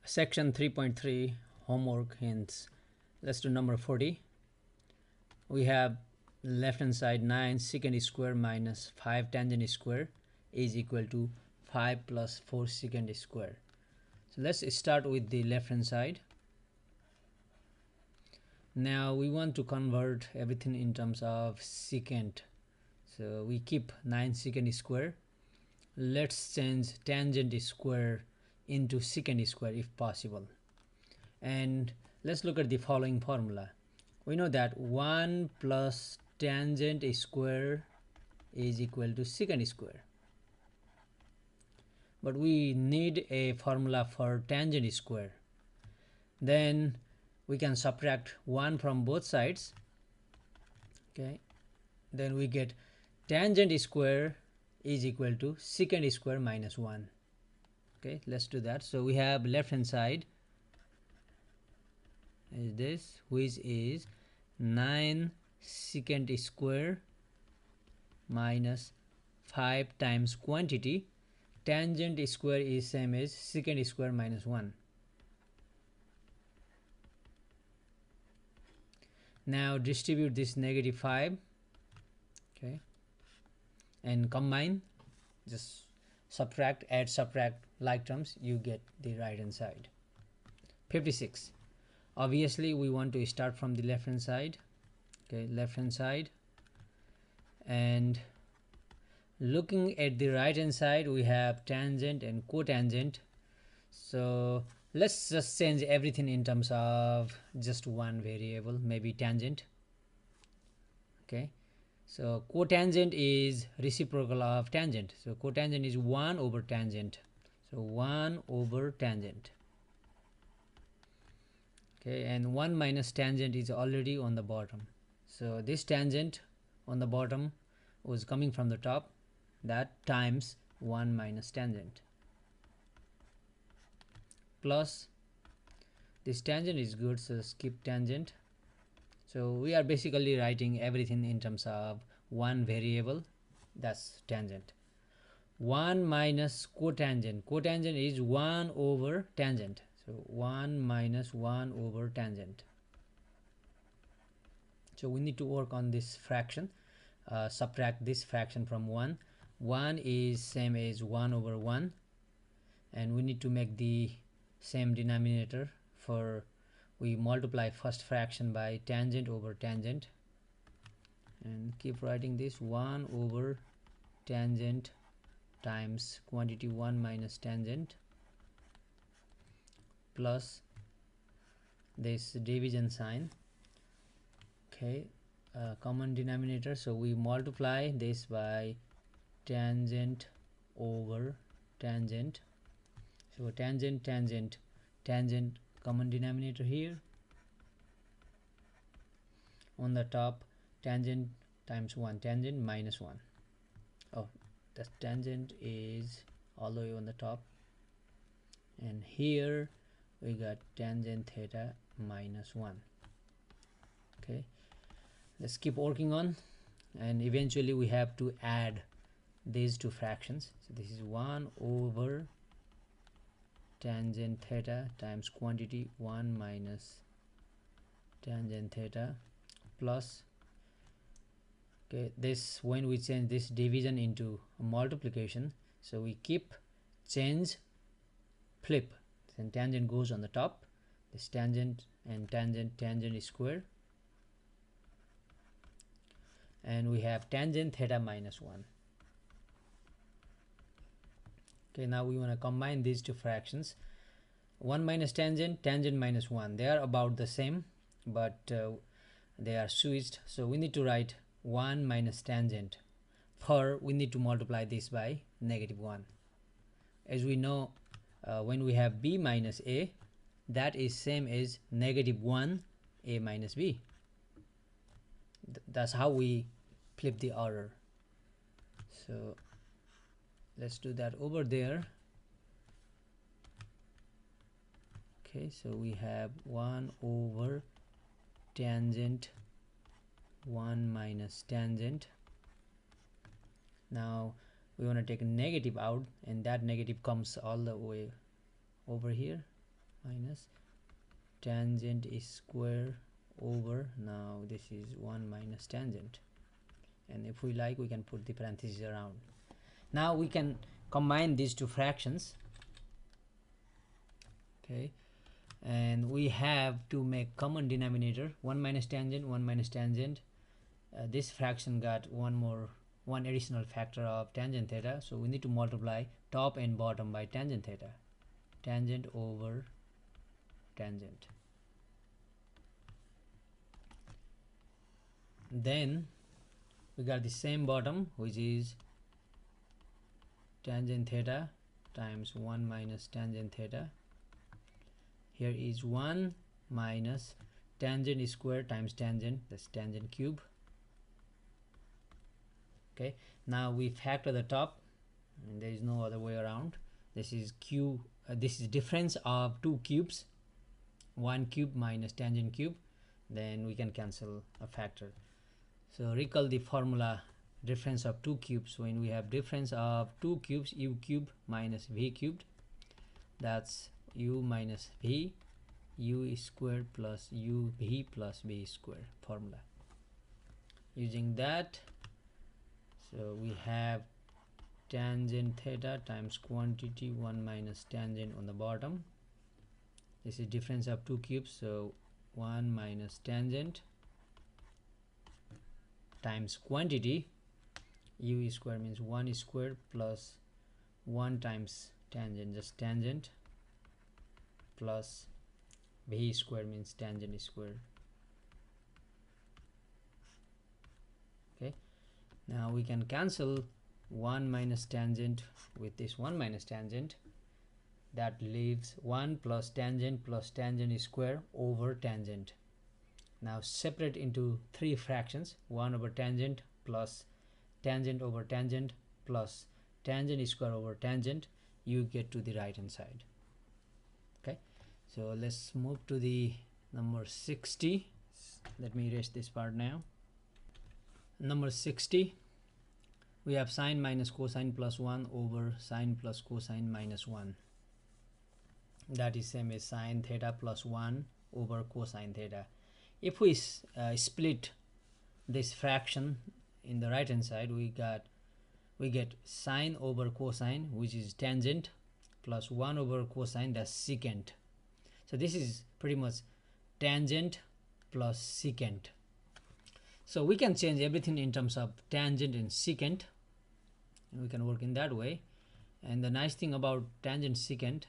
Section 3.3 homework hints. Let's do number 40. We have left hand side 9 secant square minus 5 tangent square is equal to 5 plus 4 secant square. So let's start with the left hand side. Now we want to convert everything in terms of secant. So we keep 9 secant square. Let's change tangent square into secant square if possible. And let's look at the following formula. We know that 1 plus tangent square is equal to secant square. But we need a formula for tangent square. Then we can subtract 1 from both sides. Okay. Then we get tangent square is equal to secant square minus 1. Okay, let's do that. So we have left hand side is this, which is 9 secant square minus 5 times quantity. Tangent square is same as secant square minus 1. Now distribute this negative 5, okay, and combine, just subtract, add, subtract like terms, you get the right hand side. 56. Obviously we want to start from the left hand side. Okay, left hand side, and looking at the right hand side we have tangent and cotangent. So let's just change everything in terms of just one variable, maybe tangent. Okay, so cotangent is reciprocal of tangent, so cotangent is 1 over tangent, so 1 over tangent. Okay, and 1 minus tangent is already on the bottom, so this tangent on the bottom was coming from the top, that times 1 minus tangent, plus this tangent is good, so skip tangent. So we are basically writing everything in terms of one variable, that's tangent. 1 minus cotangent, cotangent is 1 over tangent, so 1 minus 1 over tangent. So we need to work on this fraction, subtract this fraction from 1. 1 is same as 1 over 1, and we need to make the same denominator. For we multiply first fraction by tangent over tangent, and keep writing this 1 over tangent times quantity 1 minus tangent, plus this division sign. Okay, common denominator, so we multiply this by tangent over tangent, so tangent tangent tangent, common denominator here, on the top tangent times 1, tangent minus 1. Oh, the tangent is all the way on the top, and here we got tangent theta minus 1. Okay, let's keep working on, and eventually we have to add these two fractions. So this is 1 over tangent theta times quantity 1 minus tangent theta, plus, okay, this, when we change this division into multiplication, so we keep change flip, then tangent goes on the top, this tangent and tangent, tangent square, and we have tangent theta minus 1. Okay, now we want to combine these two fractions. 1 minus tangent, tangent minus 1, they are about the same, but they are switched, so we need to write 1 minus tangent. For we need to multiply this by negative 1. As we know, when we have b minus a, that is same as negative 1 a minus b. That's how we flip the order. So let's do that over there. Okay, so we have 1 over tangent 1 minus tangent. Now we want to take a negative out, and that negative comes all the way over here, minus tangent is square over, now this is 1 minus tangent, and if we like we can put the parentheses around. Now we can combine these two fractions, okay, and we have to make common denominator, 1 minus tangent, 1 minus tangent. This fraction got one additional factor of tangent theta, so we need to multiply top and bottom by tangent theta, tangent over tangent. Then we got the same bottom, which is tangent theta times 1 minus tangent theta. Here is 1 minus tangent square times tangent, that's tangent cube. Okay, now we factor the top, and there is no other way around. This is this is difference of two cubes, 1 cube minus tangent cube, then we can cancel a factor. So recall the formula, difference of two cubes. When we have difference of two cubes, u cube minus v cubed, that's u minus v, u squared plus uv plus v squared formula. Using that, so we have tangent theta times quantity 1 minus tangent on the bottom. This is difference of two cubes, so 1 minus tangent times quantity, u square means 1 squared plus 1 times tangent, just tangent, plus v square means tangent square. Okay, now we can cancel 1 minus tangent with this 1 minus tangent, that leaves 1 plus tangent square over tangent. Now separate into three fractions, 1 over tangent plus tangent over tangent plus tangent square over tangent, you get to the right hand side. Okay, so let's move to the number 60. Let me erase this part now. Number 60, we have sine minus cosine plus 1 over sine plus cosine minus 1. That is same as sine theta plus 1 over cosine theta. If we split this fraction in the right hand side, we get sine over cosine, which is tangent, plus 1 over cosine, that's secant. So this is pretty much tangent plus secant. So we can change everything in terms of tangent and secant, and we can work in that way. And the nice thing about tangent secant,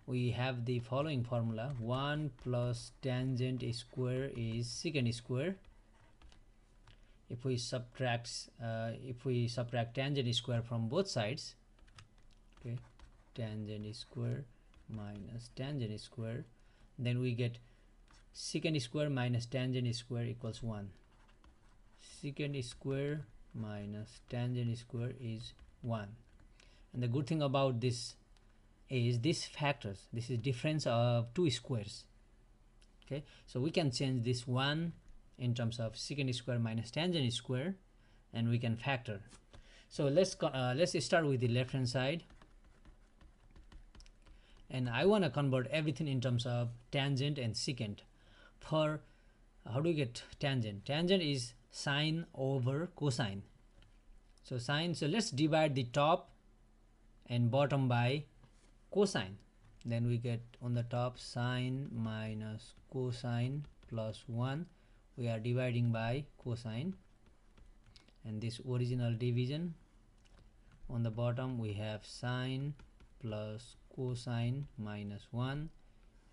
we have the following formula: 1 plus tangent square is secant square. If we subtract tangent square from both sides, okay, tangent square minus tangent square, then we get secant square minus tangent square equals 1. Secant square minus tangent square is 1. And the good thing about this is this factors, this is difference of two squares. Okay, so we can change this 1 in terms of secant square minus tangent square, and we can factor. So let's start with the left hand side, and I want to convert everything in terms of tangent and secant. For how do we get tangent? Tangent is sine over cosine. So sine, so let's divide the top and bottom by cosine. Then we get on the top sine minus cosine plus 1. We are dividing by cosine, and this original division. On the bottom we have sine plus cosine minus 1,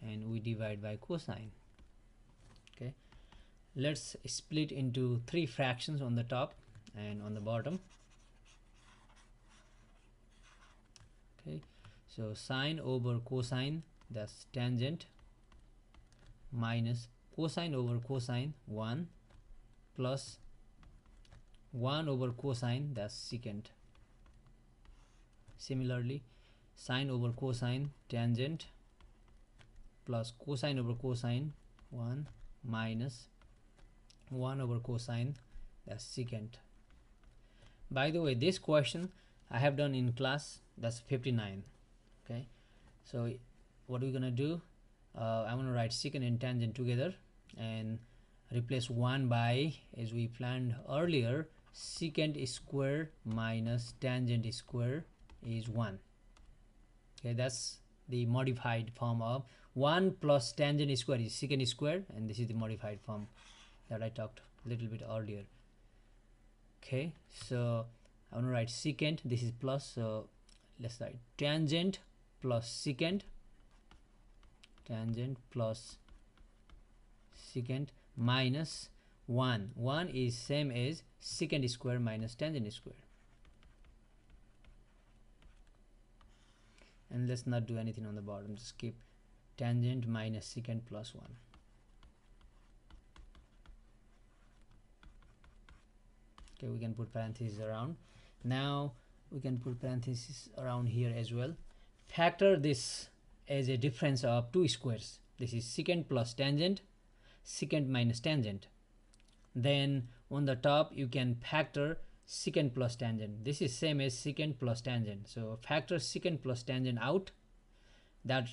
and we divide by cosine. Okay, let's split into three fractions on the top and on the bottom. Okay, so sine over cosine, that's tangent, minus cosine over cosine 1, plus 1 over cosine, that's secant. Similarly, sine over cosine tangent, plus cosine over cosine 1, minus 1 over cosine, that's secant. By the way, this question I have done in class, that's 59. Okay, so what we're gonna do, I'm going to write secant and tangent together and replace 1 by, as we planned earlier, secant square minus tangent square is 1. Okay, that's the modified form of 1 plus tangent square is secant square, and this is the modified form that I talked a little bit earlier. Okay, so I'm gonna write secant, this is plus, so let's write tangent plus secant, tangent plus secant minus 1. 1 is same as secant square minus tangent square. And let's not do anything on the bottom, just keep tangent minus secant plus 1. Okay, we can put parentheses around. Now we can put parentheses around here as well. Factor this as a difference of two squares. This is secant plus tangent, secant minus tangent. Then on the top you can factor secant plus tangent. This is same as secant plus tangent. So factor secant plus tangent out. That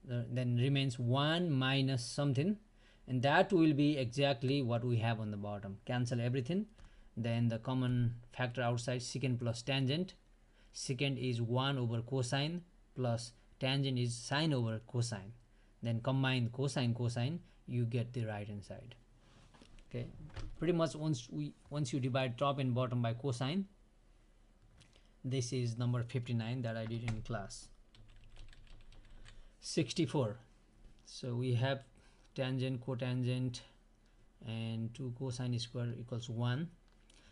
then remains 1 minus something, and that will be exactly what we have on the bottom. Cancel everything. Then the common factor outside, secant plus tangent. Secant is 1 over cosine plus tangent is sine over cosine. Then combine cosine, you get the right hand side. Okay, pretty much once you divide top and bottom by cosine, this is number 59 that I did in class. 64. So we have tangent, cotangent, and 2 cosine square equals 1.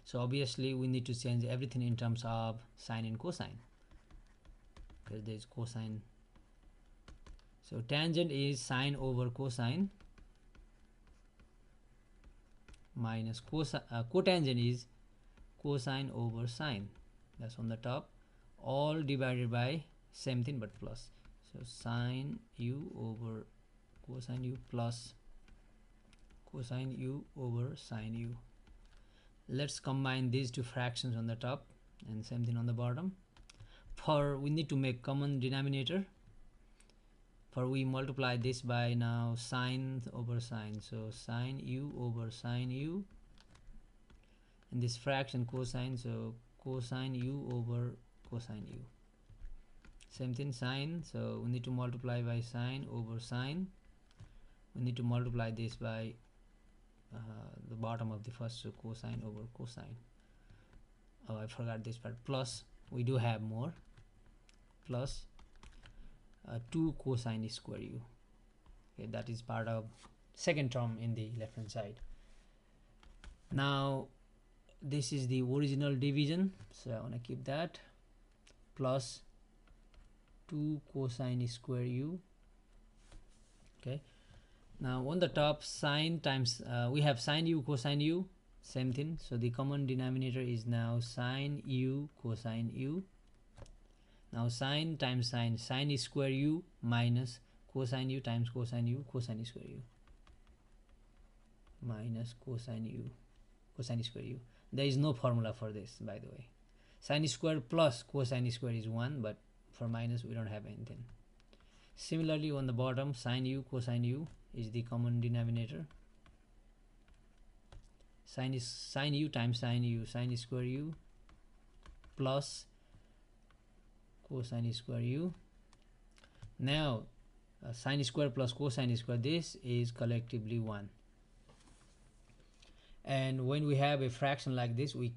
So obviously we need to change everything in terms of sine and cosine, because there is cosine. So tangent is sine over cosine minus cotangent is cosine over sine. That's on the top, all divided by same thing but plus. So sine u over cosine u plus cosine u over sine u. Let's combine these two fractions on the top and same thing on the bottom. For we need to make common denominator. For we multiply this by now sine over sine, so sine u over sine u, and this fraction cosine, so cosine u over cosine u. Same thing sine, so we need to multiply by sine over sine. We need to multiply this by the bottom of the first, so cosine over cosine. Oh, I forgot this part. Plus, we do have more, plus 2 cosine square u. Okay, that is part of second term in the left hand side. Now this is the original division, so I want to keep that, plus 2 cosine square u. Okay, now on the top, sine times we have sine u cosine u, same thing, so the common denominator is now sine u cosine u. Now sine times sine, sine square u minus cosine u times cosine u, cosine square u minus cosine u, cosine square u. There is no formula for this, by the way. Sine square plus cosine square is 1, but for minus we don't have anything. Similarly on the bottom, sine u cosine u is the common denominator. Sine is sine u times sine u, sine square u plus cosine square u. Now sine square plus cosine square, this is collectively 1. And when we have a fraction like this, we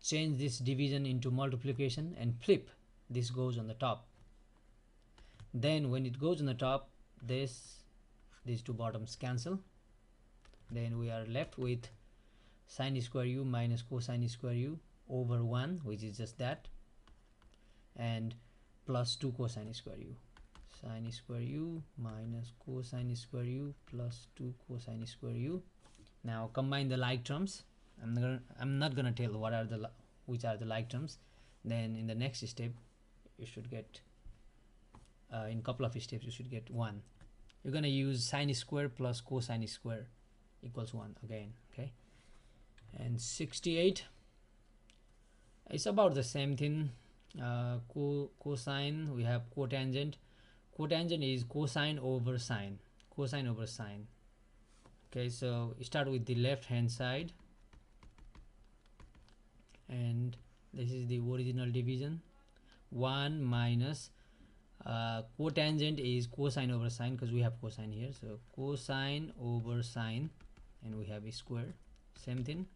change this division into multiplication and flip. This goes on the top. Then when it goes on the top, these two bottoms cancel. Then we are left with sine square u minus cosine square u over 1, which is just that, and plus 2 cosine square u. Sine square u minus cosine square u plus 2 cosine square u. Now combine the like terms. I'm not gonna tell which are the like terms. Then in the next step you should get in couple of steps you should get 1. You're gonna use sine square plus cosine square equals 1 again. Okay, and 68, it's about the same thing. Cosine, we have cotangent. cotangent is cosine over sine, cosine over sine. Okay, so start with the left hand side, and this is the original division. 1 minus cotangent is cosine over sine, because we have cosine here, so cosine over sine, and we have a square. Same thing,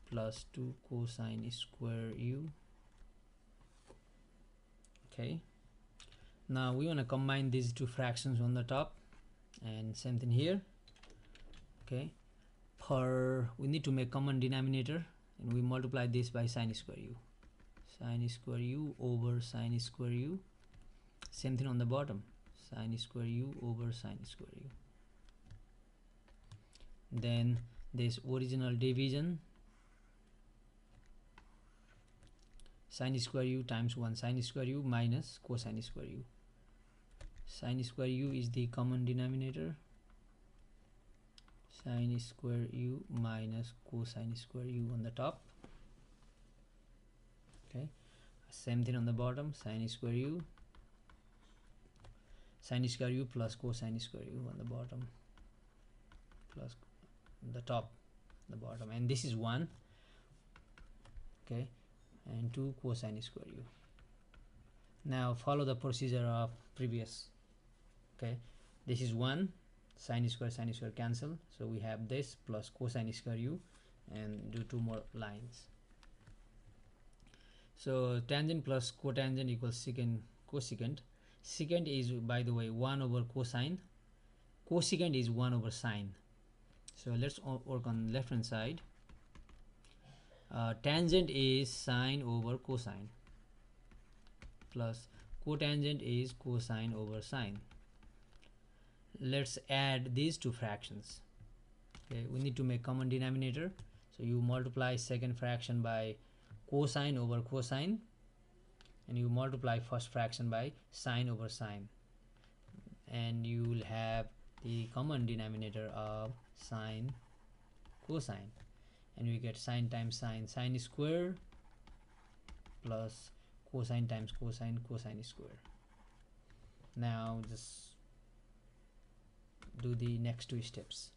plus 2 cosine square u. Okay, now we want to combine these two fractions on the top, and same thing here. Okay, we need to make common denominator, and we multiply this by sine square u, sine square u over sine square u. Same thing on the bottom, sine square u over sine square u. Then this original division, sine square u times 1 sine square u minus cosine square u. Sine square u is the common denominator, sine square u minus cosine square u on the top. Okay, same thing on the bottom, sine square u plus cosine square u on the bottom, plus the top, the bottom, and this is 1. Okay, and 2 cosine square u. Now follow the procedure of previous. Okay, this is 1, sine square cancel, so we have this plus cosine square u, and do 2 more lines. So tangent plus cotangent equals secant cosecant. Secant is, by the way, 1 over cosine, cosecant is 1 over sine. So let's work on left hand side. Tangent is sine over cosine, plus cotangent is cosine over sine. Let's add these two fractions. Okay, we need to make common denominator, so you multiply second fraction by cosine over cosine, and you multiply first fraction by sine over sine, and you will have the common denominator of sine cosine, and we get sine times sine, sine square, plus cosine times cosine, cosine square. Now just do the next 2 steps.